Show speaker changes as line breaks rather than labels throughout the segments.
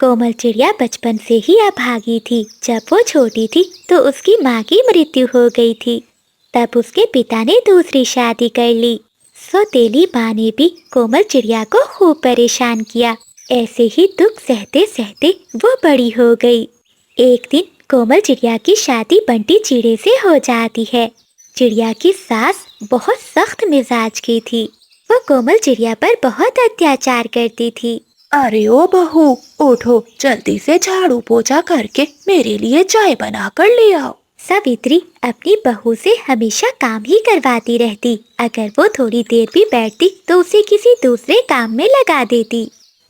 कोमल चिड़िया बचपन से ही अभागी थी। जब वो छोटी थी तो उसकी माँ की मृत्यु हो गई थी। तब उसके पिता ने दूसरी शादी कर ली। सौतेली माँ ने भी कोमल चिड़िया को खूब परेशान किया। ऐसे ही दुख सहते सहते वो बड़ी हो गई। एक दिन कोमल चिड़िया की शादी बंटी चिड़े से हो जाती है। चिड़िया की सास बहुत सख्त मिजाज की थी। वो कोमल चिड़िया पर बहुत अत्याचार करती थी।
अरे ओ बहू, उठो, जल्दी से झाड़ू पोछा करके मेरे लिए चाय बना कर ले आओ।
सावित्री अपनी बहू से हमेशा काम ही करवाती रहती। अगर वो थोड़ी देर भी बैठती तो उसे किसी दूसरे काम में लगा देती।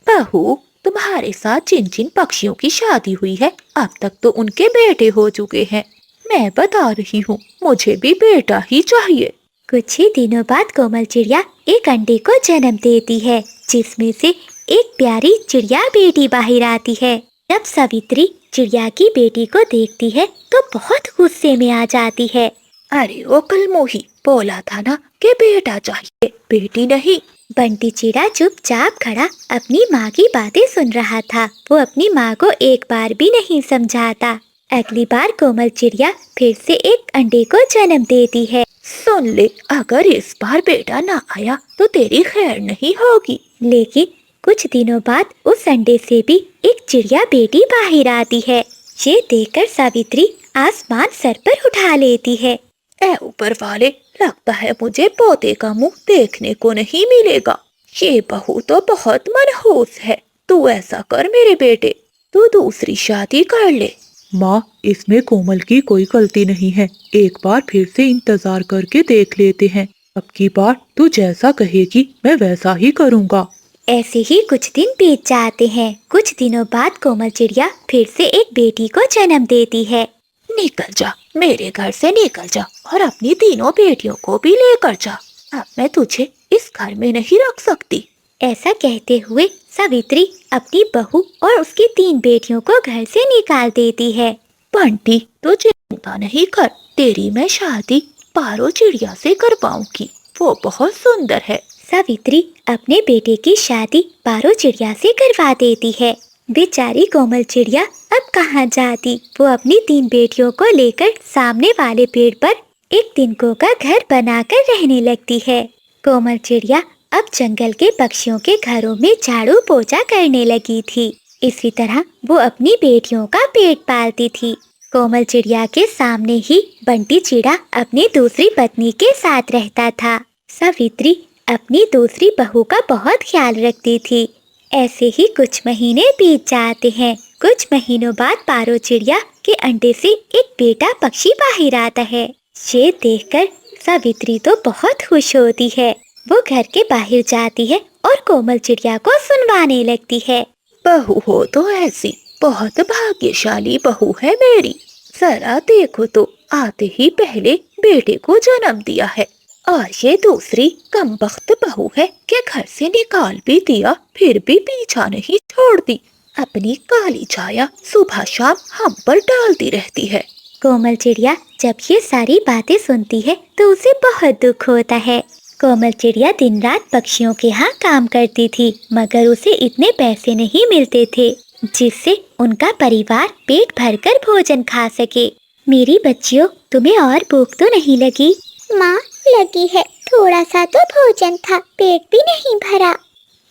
बहू, तुम्हारे साथ जिन जिन पक्षियों की शादी हुई है, अब तक तो उनके बेटे हो चुके हैं। मैं बता रही हूँ, मुझे भी बेटा ही चाहिए।
कुछ ही दिनों बाद कोमल चिड़िया एक अंडे को जन्म देती है, जिसमें से एक प्यारी चिड़िया बेटी बाहर आती है। जब सावित्री चिड़िया की बेटी को देखती है तो बहुत गुस्से में आ जाती है।
अरे ओ कलमोही, बोला था ना कि बेटा चाहिए, बेटी नहीं।
बंटी चिड़ा चुपचाप खड़ा अपनी माँ की बातें सुन रहा था। वो अपनी माँ को एक बार भी नहीं समझाता। अगली बार कोमल चिड़िया फिर से एक अंडे को जन्म देती है।
सुन ले, अगर इस बार बेटा ना आया तो तेरी खैर नहीं होगी।
लेकिन कुछ दिनों बाद उस अंडे से भी एक चिड़िया बेटी बाहर आती है। ये देखकर सावित्री आसमान सर पर उठा लेती है।
ऐ ऊपर वाले, लगता है मुझे पोते का मुंह देखने को नहीं मिलेगा। ये बहू तो बहुत मनहूस है। तू ऐसा कर मेरे बेटे, तू दूसरी शादी कर ले।
माँ, इसमें कोमल की कोई गलती नहीं है। एक बार फिर से इंतजार करके देख लेते हैं। अब की बार तू जैसा कहेगी मैं वैसा ही करूँगा।
ऐसे ही कुछ दिन बीत जाते हैं। कुछ दिनों बाद कोमल चिड़िया फिर से एक बेटी को जन्म देती है।
निकल जा, मेरे घर से निकल जा और अपनी तीनों बेटियों को भी लेकर जा। अब मैं तुझे इस घर में नहीं रख सकती।
ऐसा कहते हुए सावित्री अपनी बहू और उसकी 3 बेटियों को घर से निकाल देती है।
बंटी, तू चिंता नहीं कर, तेरी मैं शादी पारो चिड़िया से करवाऊंगी। वो बहुत सुंदर है।
सावित्री अपने बेटे की शादी पारो चिड़िया से करवा देती है। बेचारी कोमल चिड़िया अब कहाँ जाती। वो अपनी 3 बेटियों को लेकर सामने वाले पेड़ पर एक तिनकों का घर बनाकर रहने लगती है। कोमल चिड़िया अब जंगल के पक्षियों के घरों में झाड़ू पोछा करने लगी थी। इसी तरह वो अपनी बेटियों का पेट पालती थी। कोमल चिड़िया के सामने ही बंटी चिड़ा अपनी दूसरी पत्नी के साथ रहता था। सावित्री अपनी दूसरी बहू का बहुत ख्याल रखती थी। ऐसे ही कुछ महीने बीत जाते हैं। कुछ महीनों बाद पारो चिड़िया के अंडे से एक बेटा पक्षी बाहर आता है। ये देखकर सावित्री तो बहुत खुश होती है। वो घर के बाहर जाती है और कोमल चिड़िया को सुनवाने लगती है।
बहू हो तो ऐसी, बहुत भाग्यशाली बहू है मेरी। जरा देखो तो, आते ही पहले बेटे को जन्म दिया है, और ये दूसरी कमबख्त बहू है कि घर से निकाल भी दिया फिर भी पीछा नहीं छोड़ती। अपनी काली छाया सुबह शाम हम पर डालती रहती है।
कोमल चिड़िया जब ये सारी बातें सुनती है तो उसे बहुत दुख होता है। कोमल चिड़िया दिन रात पक्षियों के यहाँ काम करती थी, मगर उसे इतने पैसे नहीं मिलते थे जिससे उनका परिवार पेट भरकर भोजन खा सके। मेरी बच्चियों, तुम्हें और भूख तो नहीं लगी?
माँ, लगी है, थोड़ा सा तो भोजन था, पेट भी नहीं भरा।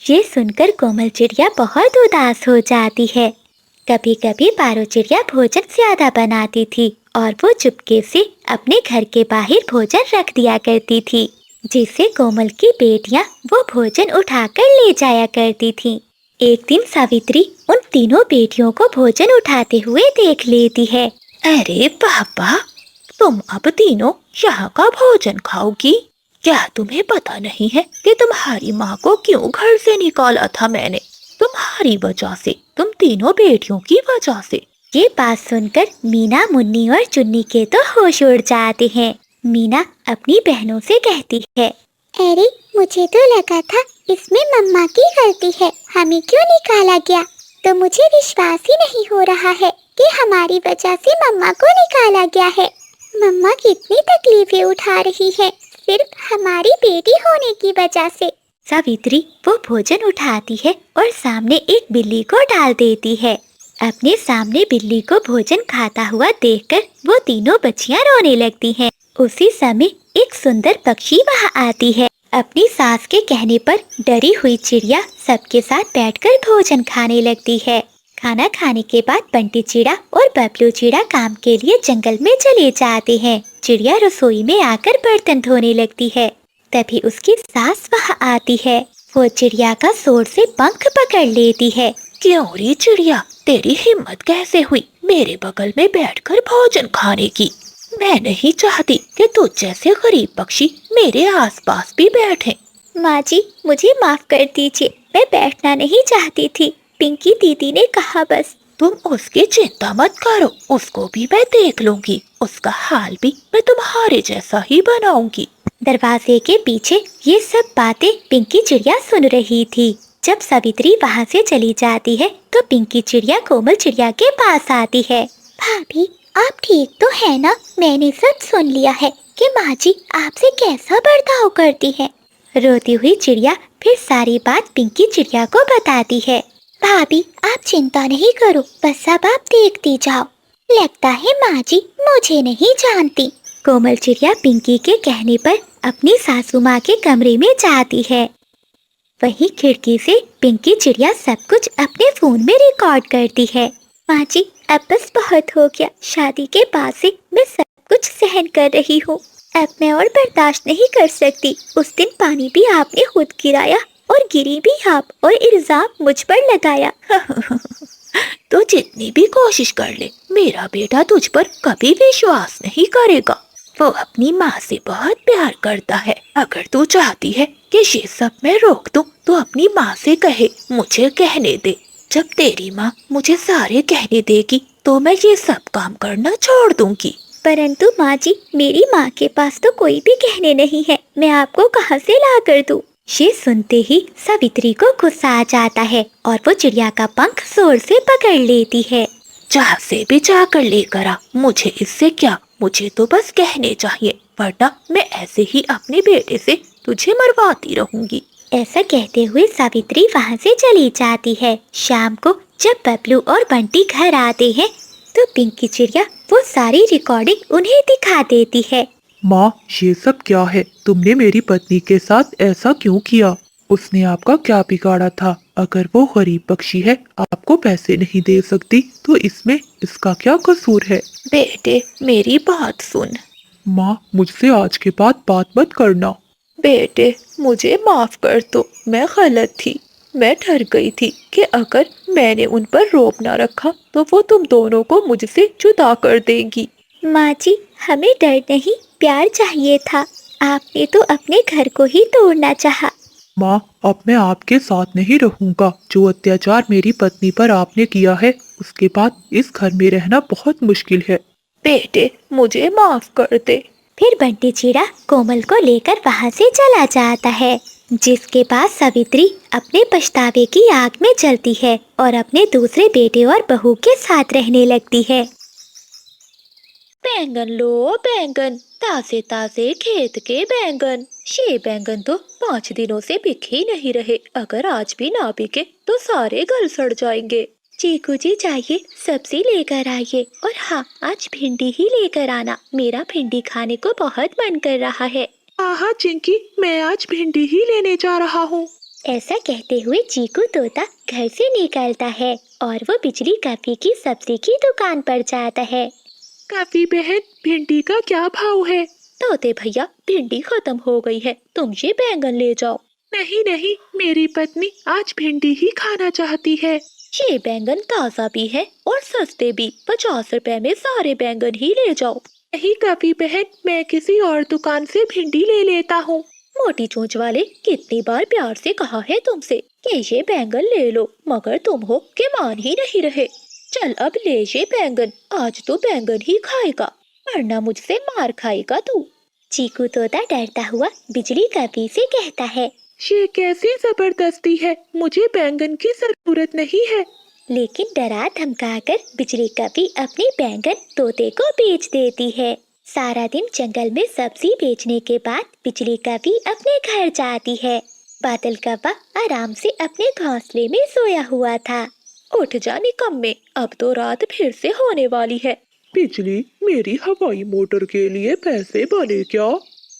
ये सुनकर कोमल चिड़िया बहुत उदास हो जाती है। कभी कभी पारो चिड़िया भोजन ज्यादा बनाती थी और वो चुपके से अपने घर के बाहर भोजन रख दिया करती थी, जिससे कोमल की बेटियां वो भोजन उठाकर ले जाया करती थीं। एक दिन सावित्री उन तीनों बेटियों को भोजन उठाते हुए देख लेती है।
अरे पापा, तुम अब तीनों यहाँ का भोजन खाओगी? क्या तुम्हें पता नहीं है कि तुम्हारी माँ को क्यों घर से निकाला था मैंने? तुम्हारी वजह से, तुम तीनों बेटियों की वजह से।
ये बात सुनकर मीना, मुन्नी और चुन्नी के तो होश उड़ जाते हैं। मीना अपनी बहनों से कहती है,
अरे, मुझे तो लगा था इसमें मम्मा की गलती है, हमें क्यों निकाला गया। तो मुझे विश्वास ही नहीं हो रहा है कि हमारी वजह से मम्मा को निकाला गया है। मम्मा कितनी तकलीफें उठा रही है सिर्फ हमारी बेटी होने की वजह से।
सावित्री वो भोजन उठाती है और सामने एक बिल्ली को डाल देती है। अपने सामने बिल्ली को भोजन खाता हुआ देखकर वो तीनों बच्चियां रोने लगती हैं। उसी समय एक सुंदर पक्षी वहां आती है। अपनी सास के कहने पर डरी हुई चिड़िया सबके साथ बैठकर भोजन खाने लगती है। खाना खाने के बाद बंटी चिड़ा और बबलू चिड़ा काम के लिए जंगल में चले जाते हैं। चिड़िया रसोई में आकर बर्तन धोने लगती है। तभी उसकी सास वहां आती है। वो चिड़िया का जोर से पंख पकड़ लेती है।
क्यों रे चिड़िया, तेरी हिम्मत कैसे हुई मेरे बगल में बैठकर भोजन खाने की? मैं नहीं चाहती कि तुझ जैसे गरीब पक्षी मेरे आसपास भी बैठे।
माँ जी, मुझे माफ कर दीजिए, मैं बैठना नहीं चाहती थी। पिंकी दीदी ने कहा बस।
तुम उसकी चिंता मत करो, उसको भी मैं देख लूंगी। उसका हाल भी मैं तुम्हारे जैसा ही बनाऊंगी।
दरवाजे के पीछे ये सब बातें पिंकी चिड़िया सुन रही थी। जब सावित्री वहाँ से चली जाती है तो पिंकी चिड़िया कोमल चिड़िया के पास आती है।
भाभी, आप ठीक तो है ना? मैंने सब सुन लिया है कि माँ जी आपसे कैसा बर्ताव करती है।
रोती हुई चिड़िया फिर सारी बात पिंकी चिड़िया को बताती है।
भाभी, आप चिंता नहीं करो, बस अब आप देखती जाओ। लगता है माँ जी मुझे नहीं जानती।
कोमल चिड़िया पिंकी के कहने पर अपनी सासू माँ के कमरे में जाती है। वहीं खिड़की से पिंकी चिड़िया सब कुछ अपने फोन में रिकॉर्ड करती है। माँ जी, अब बस बहुत हो गया। शादी के बाद से मैं सब कुछ सहन कर रही हूँ। अब मैं और बर्दाश्त नहीं कर सकती। उस दिन पानी भी आपने खुद गिराया और गिरी भी आप, और इल्जाम मुझ पर लगाया।
तो जितनी भी कोशिश कर ले, मेरा बेटा तुझ पर कभी विश्वास नहीं करेगा। वो अपनी माँ से बहुत प्यार करता है। अगर तू चाहती है कि ये सब मैं रोक दूं, तो अपनी माँ से कहे मुझे कहने दे। जब तेरी माँ मुझे सारे कहने देगी तो मैं ये सब काम करना छोड़ दूंगी।
परंतु माँ जी, मेरी माँ के पास तो कोई भी कहने नहीं है। मैं आपको कहाँ से ला कर दूं? ये सुनते ही सावित्री को गुस्सा आ जाता है और वो चिड़िया का पंख जोर से पकड़ लेती है।
जहाँ से भी जाकर लेकर आ, मुझे इससे क्या, मुझे तो बस कहने चाहिए, वरना मैं ऐसे ही अपने बेटे से तुझे मरवाती रहूंगी।
ऐसा कहते हुए सावित्री वहाँ से चली जाती है। शाम को जब बबलू और बंटी घर आते हैं तो पिंकी चिड़िया वो सारी रिकॉर्डिंग उन्हें दिखा देती है।
माँ, ये सब क्या है? तुमने मेरी पत्नी के साथ ऐसा क्यों किया? उसने आपका क्या बिगाड़ा था? अगर वो गरीब पक्षी है, आपको पैसे नहीं दे सकती, तो इसमें इसका क्या कसूर है?
बेटे, मेरी बात सुन।
माँ, मुझसे आज के बाद बात मत करना।
बेटे, मुझे माफ कर दो, मैं गलत थी। मैं डर गई थी कि अगर मैंने उन पर रोब न रखा तो वो तुम दोनों को मुझसे जुदा कर देंगी।
माँ जी, हमें डर नहीं, प्यार चाहिए था। आपने तो अपने घर को ही तोड़ना चाहा।
माँ, अब मैं आपके साथ नहीं रहूँगा। जो अत्याचार मेरी पत्नी पर आपने किया है, उसके बाद इस घर में रहना बहुत मुश्किल है।
बेटे, मुझे माफ कर दे।
फिर बंटी चिड़ा कोमल को लेकर वहाँ से चला जाता है, जिसके बाद सावित्री अपने पछतावे की आग में जलती है और अपने दूसरे बेटे और बहू के साथ रहने लगती है।
बैंगन लो बैंगन, ताजे ताजे खेत के बैंगन। ये बैंगन तो 5 दिनों से बिके ही नहीं रहे। अगर आज भी ना बिके तो सारे गल सड़ जाएंगे।
चीकू जी, जाइए सब्जी लेकर आइए, और हाँ, आज भिंडी ही लेकर आना। मेरा भिंडी खाने को बहुत मन कर रहा है।
हाँ चिंकी, मैं आज भिंडी ही लेने जा रहा हूँ।
ऐसा कहते हुए चीकू तोता घर से निकलता है और वो बिजली काफी की सब्जी की दुकान पर जाता है।
काफी बहन, भिंडी का क्या भाव है?
तोते भैया, भिंडी खत्म हो गई है, तुम ये बैंगन ले जाओ।
नहीं नहीं, मेरी पत्नी आज भिंडी ही खाना चाहती है।
ये बैंगन ताजा भी है और सस्ते भी। 50 रुपए में सारे बैंगन ही ले जाओ।
नहीं काफी बहन, मैं किसी और दुकान से भिंडी ले लेता हूँ।
मोटी चोंच वाले, कितनी बार प्यार से कहा है तुमसे कि ये बैंगन ले लो, मगर तुम हो कि मान ही नहीं रहे। चल अब ले ये बैंगन, आज तो बैंगन ही खाएगा, वरना मुझसे मार खाएगा तू।
चीकू तोता डरता हुआ बिजली काफी से कहता है,
ये कैसी जबरदस्ती है, मुझे बैंगन की जरूरत नहीं है।
लेकिन डरा धमकाकर बिजली काफी अपने बैंगन तोते को बेच देती है। सारा दिन जंगल में सब्जी बेचने के बाद बिजली काफी अपने घर जाती है। बादल कौवा आराम से अपने घोंसले में सोया हुआ था।
उठ जा निकम्मे, अब तो रात फिर से होने वाली है।
बिजली, मेरी हवाई मोटर के लिए पैसे बने क्या?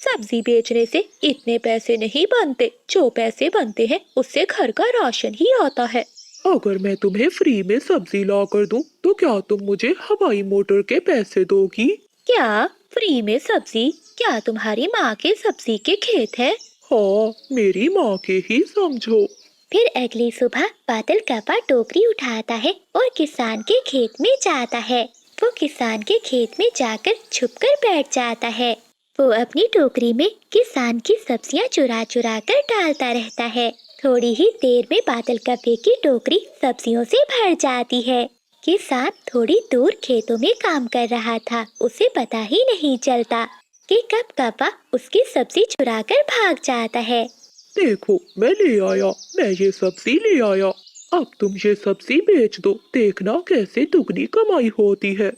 सब्जी बेचने से इतने पैसे नहीं बनते, जो पैसे बनते हैं उससे घर का राशन ही आता है।
अगर मैं तुम्हें फ्री में सब्जी ला कर दूं, तो क्या तुम मुझे हवाई मोटर के पैसे दोगी?
क्या फ्री में सब्जी? क्या तुम्हारी माँ के सब्जी के खेत है?
हाँ, मेरी माँ के ही समझो।
फिर अगली सुबह बादल कौवा टोकरी उठाता है और किसान के खेत में जाता है। वो किसान के खेत में जाकर छुपकर बैठ जाता है। वो अपनी टोकरी में किसान की सब्जियां चुरा चुरा कर डालता रहता है। थोड़ी ही देर में बादल कौवे की टोकरी सब्जियों से भर जाती है। किसान थोड़ी दूर खेतों में काम कर रहा था। उसे पता ही नहीं चलता कि कब कौवा उसकी सब्जी चुरा कर भाग जाता है।
देखो, मैं ले आया, मैं ये सब्जी ले आया। अब तुम ये सब्जी बेच दो, देखना कैसे दुगनी कमाई होती है।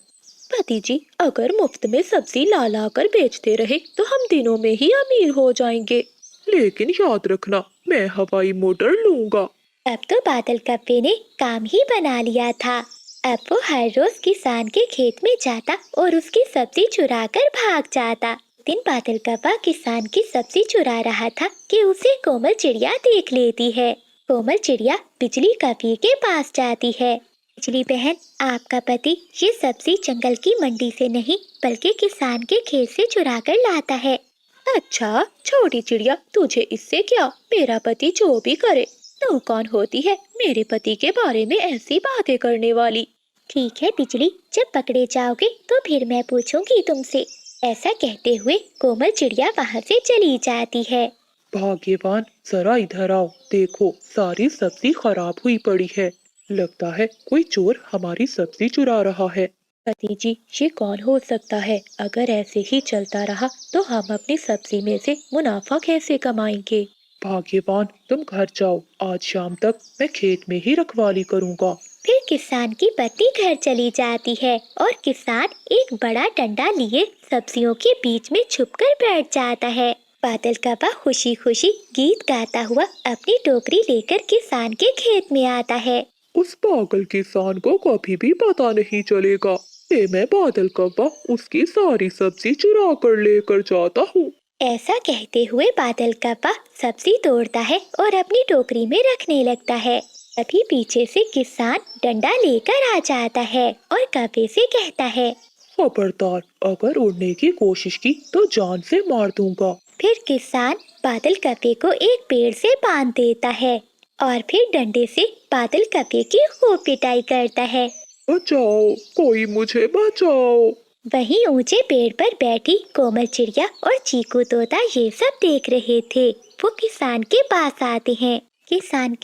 पति जी, अगर मुफ्त में सब्जी ला ला कर बेचते रहे तो हम दिनों में ही अमीर हो जाएंगे।
लेकिन याद रखना, मैं हवाई मोटर लूंगा।
अब तो बादल कौवे ने काम ही बना लिया था। अब वो हर रोज किसान के खेत में जाता और उसकी सब्जी चुरा कर भाग जाता। दिन बादल कौवा किसान की सब्जी चुरा रहा था कि उसे कोमल चिड़िया देख लेती है। कोमल चिड़िया बिजली कौवे के पास जाती है। बिजली बहन, आपका पति ये सब्जी जंगल की मंडी से नहीं बल्कि किसान के खेत से चुरा कर लाता है।
अच्छा छोटी चिड़िया, तुझे इससे क्या? मेरा पति जो भी करे। तू कौन होती है मेरे पति के बारे में ऐसी बातें करने वाली?
ठीक है बिजली, जब पकड़े जाओगे तो फिर मैं पूछूंगी तुमसे। ऐसा कहते हुए कोमल चिड़िया वहाँ से चली जाती है।
भाग्यवान, जरा इधर आओ, देखो सारी सब्जी खराब हुई पड़ी है। लगता है कोई चोर हमारी सब्जी चुरा रहा है।
पति जी, ये कौन हो सकता है? अगर ऐसे ही चलता रहा तो हम अपनी सब्जी में से मुनाफा कैसे कमाएंगे?
भाग्यवान, तुम घर जाओ, आज शाम तक मैं खेत में ही रखवाली करूँगा।
फिर किसान की पत्नी घर चली जाती है और किसान एक बड़ा डंडा लिए सब्जियों के बीच में छुपकर बैठ जाता है। बादल कौवा खुशी खुशी गीत गाता हुआ अपनी टोकरी लेकर किसान के खेत में आता है।
उस पागल किसान को कभी भी पता नहीं चलेगा कि मैं बादल कौवा उसकी सारी सब्जी चुरा कर लेकर जाता हूँ।
ऐसा कहते हुए बादल कौवा सब्जी तोड़ता है और अपनी टोकरी में रखने लगता है। तभी पीछे से किसान डंडा लेकर आ जाता है और कौवे से कहता है,
खबरदार, अगर उड़ने की कोशिश की तो जान से मार दूंगा।
फिर किसान बादल कौवे को एक पेड़ से बांध देता है और फिर डंडे से बादल कौवे की खूब पिटाई करता है।
बचाओ, कोई मुझे बचाओ।
वहीं ऊंचे पेड़ पर बैठी कोमल चिड़िया और चीकू तोता ये सब देख रहे थे। वो किसान के पास आते हैं। किसान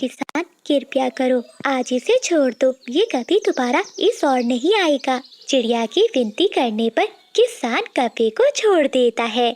कृपया करो, आज इसे छोड़ दो, ये कभी दोबारा इस ओर नहीं आएगा। चिड़िया की विनती करने पर किसान कौवे को छोड़ देता है।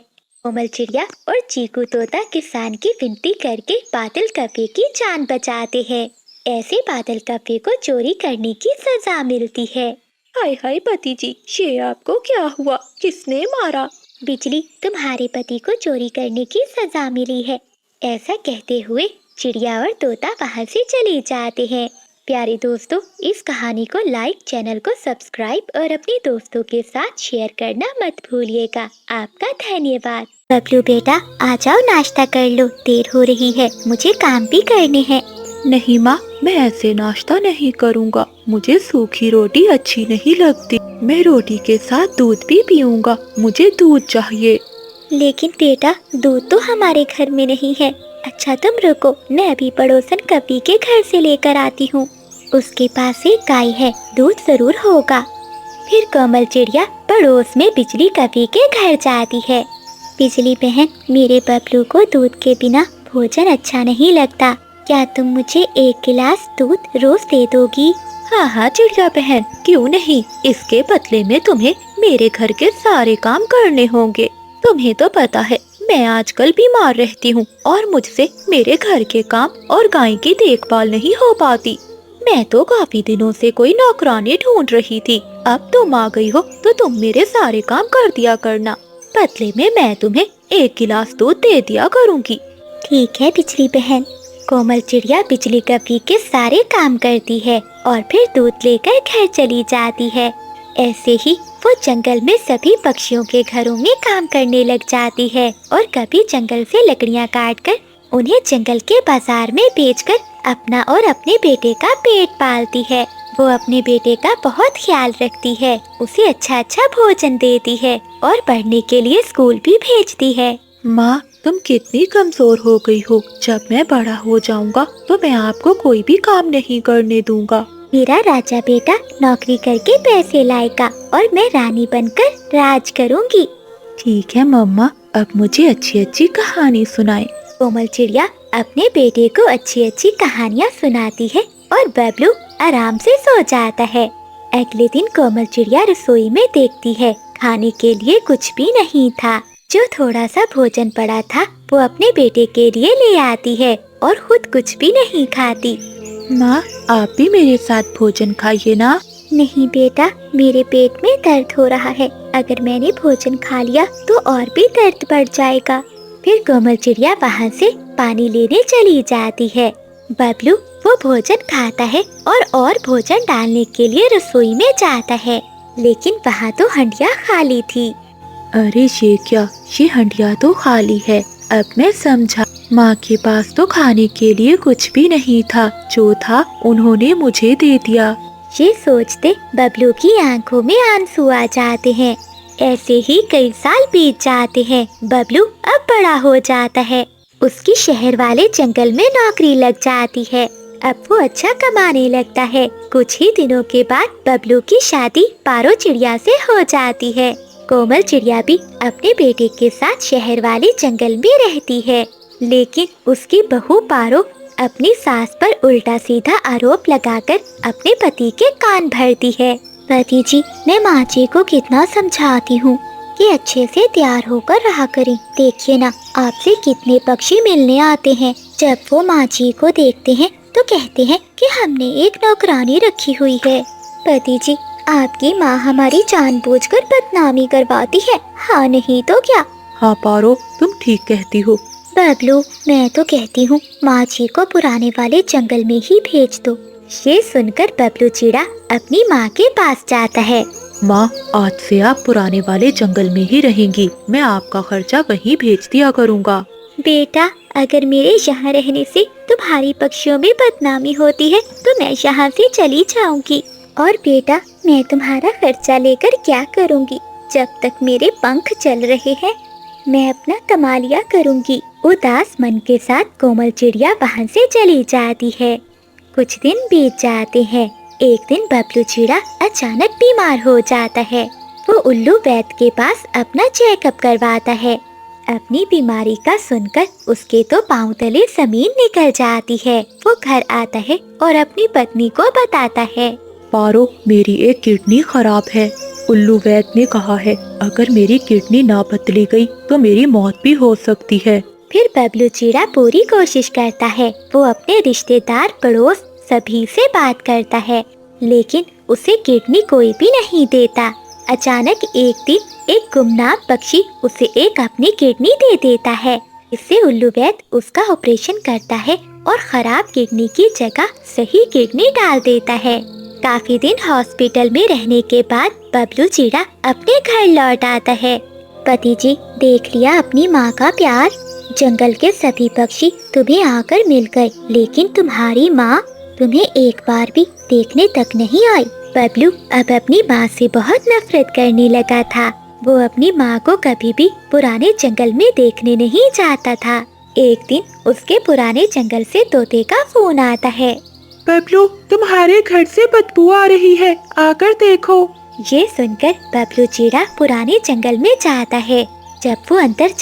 कोमल चिड़िया और चीकू तोता किसान की विनती करके बादल कौवे की जान बचाते हैं। ऐसे बादल कौवे को चोरी करने की सजा मिलती है।
हाय हाय पति जी, ये आपको क्या हुआ? किसने मारा?
बिजली, तुम्हारे पति को चोरी करने की सजा मिली है। ऐसा कहते हुए चिड़िया और तोता बाहर से चले जाते हैं। प्यारे दोस्तों, इस कहानी को लाइक, चैनल को सब्सक्राइब और अपने दोस्तों के साथ शेयर करना मत भूलिएगा। आपका धन्यवाद। बबलू बेटा, आ जाओ, नाश्ता कर लो, देर हो रही है, मुझे काम भी करने हैं।
नहीं माँ, मैं ऐसे नाश्ता नहीं करूँगा। मुझे सूखी रोटी अच्छी नहीं लगती। मैं रोटी के साथ दूध भी पीऊँगा। मुझे दूध चाहिए।
लेकिन बेटा, दूध तो हमारे घर में नहीं है। अच्छा तुम रुको, मैं अभी पड़ोसन कपी के घर से लेकर आती हूँ। उसके पास एक गाय है, दूध जरूर होगा। फिर कोमल चिड़िया पड़ोस में बिजली कपी के घर जाती है। बिजली बहन, मेरे बबलू को दूध के बिना भोजन अच्छा नहीं लगता। क्या तुम मुझे एक गिलास दूध रोज दे दोगी?
हाँ हाँ चिड़िया बहन, क्यों नहीं। इसके बदले में तुम्हें मेरे घर के सारे काम करने होंगे। तुम्हें तो पता है मैं आजकल बीमार रहती हूँ और मुझसे मेरे घर के काम और गाय की देखभाल नहीं हो पाती। मैं तो काफी दिनों से कोई नौकरानी ढूंढ रही थी। अब तुम आ गई हो तो तुम मेरे सारे काम कर दिया करना। बदले में मैं तुम्हें एक गिलास दूध दे दिया करूँगी।
ठीक है बिजली बहन। कोमल चिड़िया बिजली कपी के सारे काम करती है और फिर दूध लेकर घर चली जाती है। ऐसे ही वो जंगल में सभी पक्षियों के घरों में काम करने लग जाती है और कभी जंगल से लकड़ियाँ काटकर उन्हें जंगल के बाजार में बेचकर अपना और अपने बेटे का पेट पालती है। वो अपने बेटे का बहुत ख्याल रखती है, उसे अच्छा अच्छा भोजन देती है और पढ़ने के लिए स्कूल भी भेजती है।
माँ, तुम कितनी कमजोर हो गई हो। जब मैं बड़ा हो जाऊंगा तो मैं आपको कोई भी काम नहीं करने दूंगा।
मेरा राजा बेटा नौकरी करके पैसे लाएगा और मैं रानी बनकर राज करूंगी।
ठीक है मम्मा, अब मुझे अच्छी अच्छी कहानी सुनाए।
कोमल चिड़िया अपने बेटे को अच्छी अच्छी कहानियाँ सुनाती है और बबलू आराम से सो जाता है। अगले दिन कोमल चिड़िया रसोई में देखती है खाने के लिए कुछ भी नहीं था। जो थोड़ा सा भोजन पड़ा था वो अपने बेटे के लिए ले आती है और खुद कुछ भी नहीं खाती।
माँ, आप भी मेरे साथ भोजन खाइए ना।
नहीं बेटा, मेरे पेट में दर्द हो रहा है। अगर मैंने भोजन खा लिया तो और भी दर्द बढ़ जाएगा। फिर कोमल चिड़िया वहाँ से पानी लेने चली जाती है। बबलू वो भोजन खाता है और भोजन डालने के लिए रसोई में जाता है, लेकिन वहाँ तो हंडिया खाली थी।
अरे ये क्या, ये हंडिया तो खाली है। अब मैं समझा, माँ के पास तो खाने के लिए कुछ भी नहीं था, जो था उन्होंने मुझे दे दिया।
ये सोचते बबलू की आंखों में आंसू आ जाते हैं। ऐसे ही कई साल बीत जाते हैं। बबलू अब बड़ा हो जाता है। उसकी शहर वाले जंगल में नौकरी लग जाती है। अब वो अच्छा कमाने लगता है। कुछ ही दिनों के बाद बबलू की शादी पारो चिड़िया से हो जाती है। कोमल चिड़िया भी अपने बेटे के साथ शहर वाले जंगल में रहती है, लेकिन उसकी बहू पारो अपनी सास पर उल्टा सीधा आरोप लगाकर अपने पति के कान भरती है। पति जी, मैं माँ जी को कितना समझाती हूँ कि अच्छे से तैयार होकर रहा करें। देखिए ना, आपसे कितने पक्षी मिलने आते हैं। जब वो माँ जी को देखते हैं तो कहते हैं कि हमने एक नौकरानी रखी हुई है। पति जी, आपकी माँ हमारी जानबूझकर बदनामी करवाती है। हाँ नहीं तो क्या।
हाँ पारो, तुम ठीक कहती हो।
बबलू, मैं तो कहती हूँ माँ जी को पुराने वाले जंगल में ही भेज दो। ये सुनकर बबलू चिड़ा अपनी माँ के पास जाता है।
माँ, आज से आप पुराने वाले जंगल में ही रहेंगी। मैं आपका खर्चा वहीं भेज दिया करूँगा।
बेटा, अगर मेरे यहाँ रहने से तुम्हारी पक्षियों में बदनामी होती है तो मैं यहाँ से चली जाऊंगी। और बेटा, मैं तुम्हारा खर्चा लेकर क्या करूँगी? जब तक मेरे पंख चल रहे हैं मैं अपना कमा लिया करूँगी। उदास मन के साथ कोमल चिड़िया वहाँ से चली जाती है। कुछ दिन बीत जाते हैं। एक दिन बबलू चिड़ा अचानक बीमार हो जाता है। वो उल्लू वैद्य के पास अपना चेकअप करवाता है। अपनी बीमारी का सुनकर उसके तो पांव तले जमीन निकल जाती है। वो घर आता है और अपनी पत्नी को बताता है।
पारो, मेरी एक किडनी खराब है। उल्लू वैद्य ने कहा है अगर मेरी किडनी ना बदली गई तो मेरी मौत भी हो सकती है।
फिर बबलू चिड़ा पूरी कोशिश करता है। वो अपने रिश्तेदार, पड़ोस सभी से बात करता है, लेकिन उसे किडनी कोई भी नहीं देता। अचानक एक दिन एक गुमनाम पक्षी उसे एक अपनी किडनी दे देता है। इससे उल्लू वैद्य उसका ऑपरेशन करता है और खराब किडनी की जगह सही किडनी डाल देता है। काफी दिन हॉस्पिटल में रहने के बाद बबलू चिड़ा अपने घर लौट आता है। पति जी, देख लिया अपनी माँ का प्यार। जंगल के सभी पक्षी तुम्हें आकर मिल गए, लेकिन तुम्हारी माँ तुम्हें एक बार भी देखने तक नहीं आई। बबलू अब अपनी माँ से बहुत नफरत करने लगा था। वो अपनी माँ को कभी भी पुराने जंगल में देखने नहीं जाता था। एक दिन उसके पुराने जंगल से तोते का फोन आता है।
बबलू, तुम्हारे घर से बदबू आ रही है, आकर देखो।
ये सुनकर बबलू चिड़ा पुराने जंगल में जाता है। जब वो अंदर